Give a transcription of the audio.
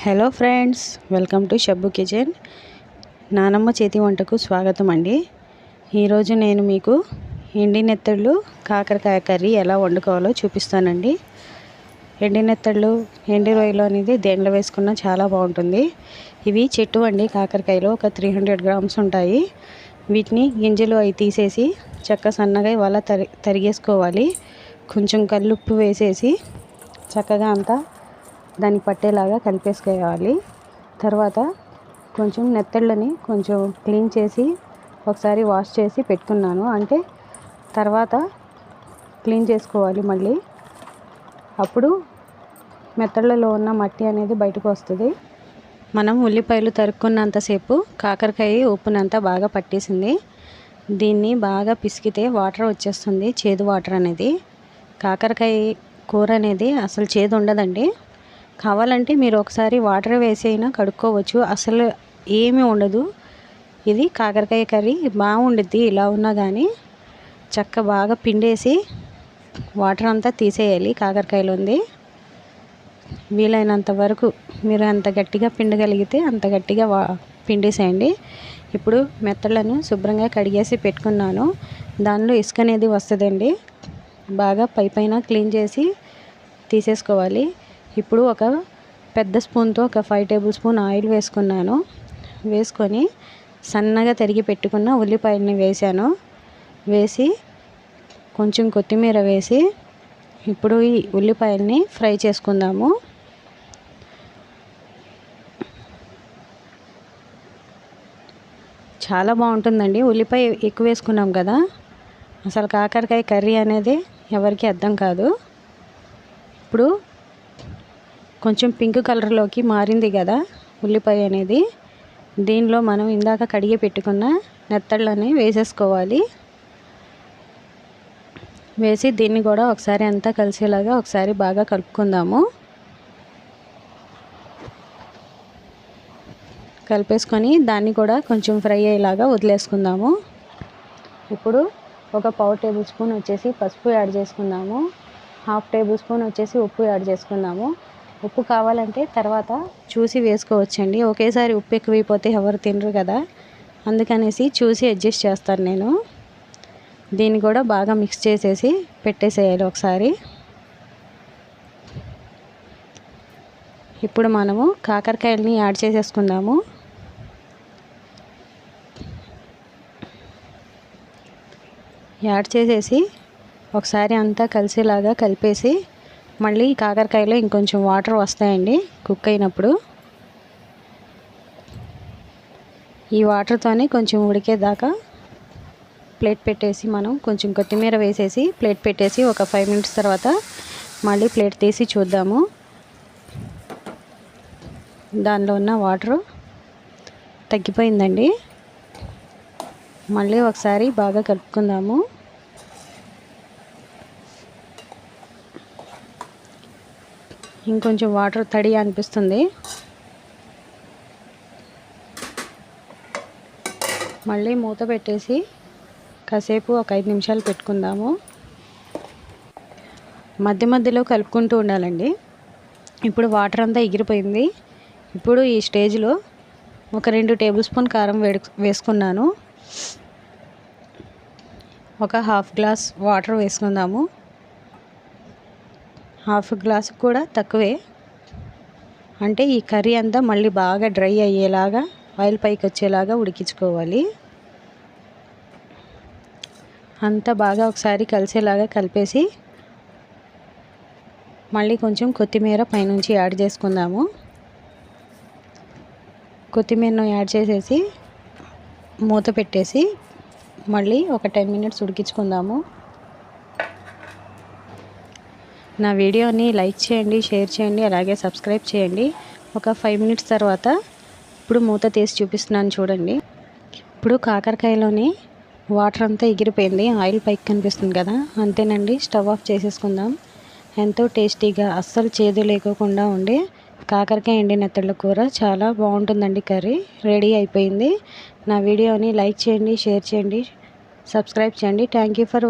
Hello friends, welcome to Shabbu kitchen. నానమ్మ చేతి వంటకు స్వాగతం అండి. ఈరోజు నేను మీకు ఎండి నెత్తళ్ళు కాకరకాయ కర్రీ ఎలా వండుకోవాలో చూపిస్తానండి. ఎండి నెత్తళ్ళు, ఎండి రొయ్యలు అనేది దేంట్లో వేసుకున్నా చాలా బాగుంటుంది. ఇవి చెట్టు అండి, కాకరకాయలు ఒక 300 గ్రామ్స్ ఉంటాయి. వీటిని గింజలు అవి తీసేసి చక్క సన్నగా ఇవాళ తరిగేసుకోవాలి. కొంచెం కల్లుప్పు వేసేసి చక్కగా అంతా దానికి పట్టేలాగా కలిపేసుకోవాలి. తర్వాత కొంచెం నెత్తళ్ళని కొంచెం క్లీన్ చేసి ఒకసారి వాష్ చేసి పెట్టుకున్నాను. అంటే తర్వాత క్లీన్ చేసుకోవాలి మళ్ళీ. అప్పుడు మెత్తళ్ళలో ఉన్న మట్టి అనేది బయటకు వస్తుంది. మనం ఉల్లిపాయలు తరుక్కున్నంతసేపు కాకరకాయ ఉప్పునంతా బాగా పట్టేసింది. దీన్ని బాగా పిసికితే వాటర్ వచ్చేస్తుంది, చేదు వాటర్ అనేది. కాకరకాయ కూర అనేది అసలు చేదు ఉండదండి. కావాలంటే మీరు ఒకసారి వాటర్ వేసైనా కడుక్కోవచ్చు, అసలు ఏమీ ఉండదు. ఇది కాకరకాయ కర్రీ బాగుండిద్ది. ఇలా ఉన్నా కానీ బాగా పిండేసి వాటర్ అంతా తీసేయాలి. కాకరకాయలో ఉంది వీలైనంత వరకు మీరు ఎంత గట్టిగా పిండగలిగితే అంత గట్టిగా పిండేసేయండి. ఇప్పుడు మెత్తలను శుభ్రంగా కడిగేసి పెట్టుకున్నాను. దానిలో ఇసుక అనేది వస్తుందండి. బాగా పైన క్లీన్ చేసి తీసేసుకోవాలి. ఇప్పుడు ఒక పెద్ద స్పూన్తో ఒక 5 టేబుల్ స్పూన్ ఆయిల్ వేసుకున్నాను. వేసుకొని సన్నగా తరిగి పెట్టుకున్న ఉల్లిపాయలని వేసి కొంచెం కొత్తిమీర వేసి ఇప్పుడు ఈ ఉల్లిపాయలని ఫ్రై చేసుకుందాము. చాలా బాగుంటుందండి. ఉల్లిపాయ ఎక్కువ వేసుకున్నాం కదా, అసలు కాకరకాయ కర్రీ అనేది ఎవరికి అర్థం కాదు. ఇప్పుడు కొంచెం పింక్ కలర్లోకి మారింది కదా ఉల్లిపాయ అనేది. దీనిలో మనం ఇందాక కడిగి పెట్టుకున్న నెత్తళ్ళని వేసేసుకోవాలి. వేసి దీన్ని కూడా ఒకసారి అంతా కలిసేలాగా ఒకసారి బాగా కలుపుకుందాము. కలిపేసుకొని దాన్ని కూడా కొంచెం ఫ్రై అయ్యేలాగా వదిలేసుకుందాము. ఇప్పుడు ఒక 1/4 టేబుల్ స్పూన్ వచ్చేసి పసుపు యాడ్ చేసుకుందాము. 1/2 టేబుల్ స్పూన్ వచ్చేసి ఉప్పు యాడ్ చేసుకుందాము. ఉప్పు కావాలంటే తర్వాత చూసి వేసుకోవచ్చండి. ఒకేసారి ఉప్పు ఎక్కువైపోతే ఎవరు తినరు కదా, అందుకనేసి చూసి అడ్జస్ట్ చేస్తాను నేను. దీన్ని కూడా బాగా మిక్స్ చేసేసి పెట్టేసేయాలి ఒకసారి. ఇప్పుడు మనము కాకరకాయలని యాడ్ చేసేసుకుందాము. యాడ్ చేసేసి ఒకసారి అంతా కలిసేలాగా కలిపేసి మళ్ళీ కాకరకాయలో ఇంకొంచెం వాటర్ వస్తాయండి కుక్ అయినప్పుడు. ఈ వాటర్తోనే కొంచెం ఉడికేదాకా ప్లేట్ పెట్టేసి మనం కొంచెం కొత్తిమీర వేసేసి ప్లేట్ పెట్టేసి ఒక 5 మినిట్స్ తర్వాత మళ్ళీ ప్లేట్ తీసి చూద్దాము. దానిలో ఉన్న వాటర్ తగ్గిపోయిందండి. మళ్ళీ ఒకసారి బాగా కలుపుకుందాము. ఇంకొంచెం వాటర్ తడి అనిపిస్తుంది. మళ్ళీ మూత పెట్టేసి కాసేపు ఒక 5 నిమిషాలు పెట్టుకుందాము. మధ్య మధ్యలో కలుపుకుంటూ ఉండాలండి. ఇప్పుడు వాటర్ అంతా ఎగిరిపోయింది. ఇప్పుడు ఈ స్టేజ్లో ఒక 2 టేబుల్ స్పూన్ కారం వేసుకున్నాను. ఒక 1/2 గ్లాస్ వాటర్ వేసుకుందాము. 1/2 గ్లాసు కూడా తక్కువే. అంటే ఈ కర్రీ అంతా మళ్ళీ బాగా డ్రై అయ్యేలాగా ఆయిల్ పైకి వచ్చేలాగా ఉడికించుకోవాలి. అంతా బాగా ఒకసారి కలిసేలాగా కలిపేసి మళ్ళీ కొంచెం కొత్తిమీర పైనుంచి యాడ్ చేసుకుందాము. కొత్తిమీరను యాడ్ చేసేసి మూత పెట్టేసి మళ్ళీ ఒక 10 మినిట్స్ ఉడికించుకుందాము. నా వీడియోని లైక్ చేయండి, షేర్ చేయండి, అలాగే సబ్స్క్రైబ్ చేయండి. ఒక 5 మినిట్స్ తర్వాత ఇప్పుడు మూత తీసి చూపిస్తున్నాను చూడండి. ఇప్పుడు కాకరకాయలోని వాటర్ అంతా ఎగిరిపోయింది, ఆయిల్ పైకి కనిపిస్తుంది కదా. అంతేనండి, స్టవ్ ఆఫ్ చేసేసుకుందాం. ఎంతో టేస్టీగా అస్సలు చేదు లేకోకుండా ఉండే కాకరకాయ ఎండి నెత్తళ్ళ కూర చాలా బాగుంటుందండి. కర్రీ రెడీ అయిపోయింది. నా వీడియోని లైక్ చేయండి, షేర్ చేయండి, సబ్స్క్రైబ్ చేయండి. Thank you for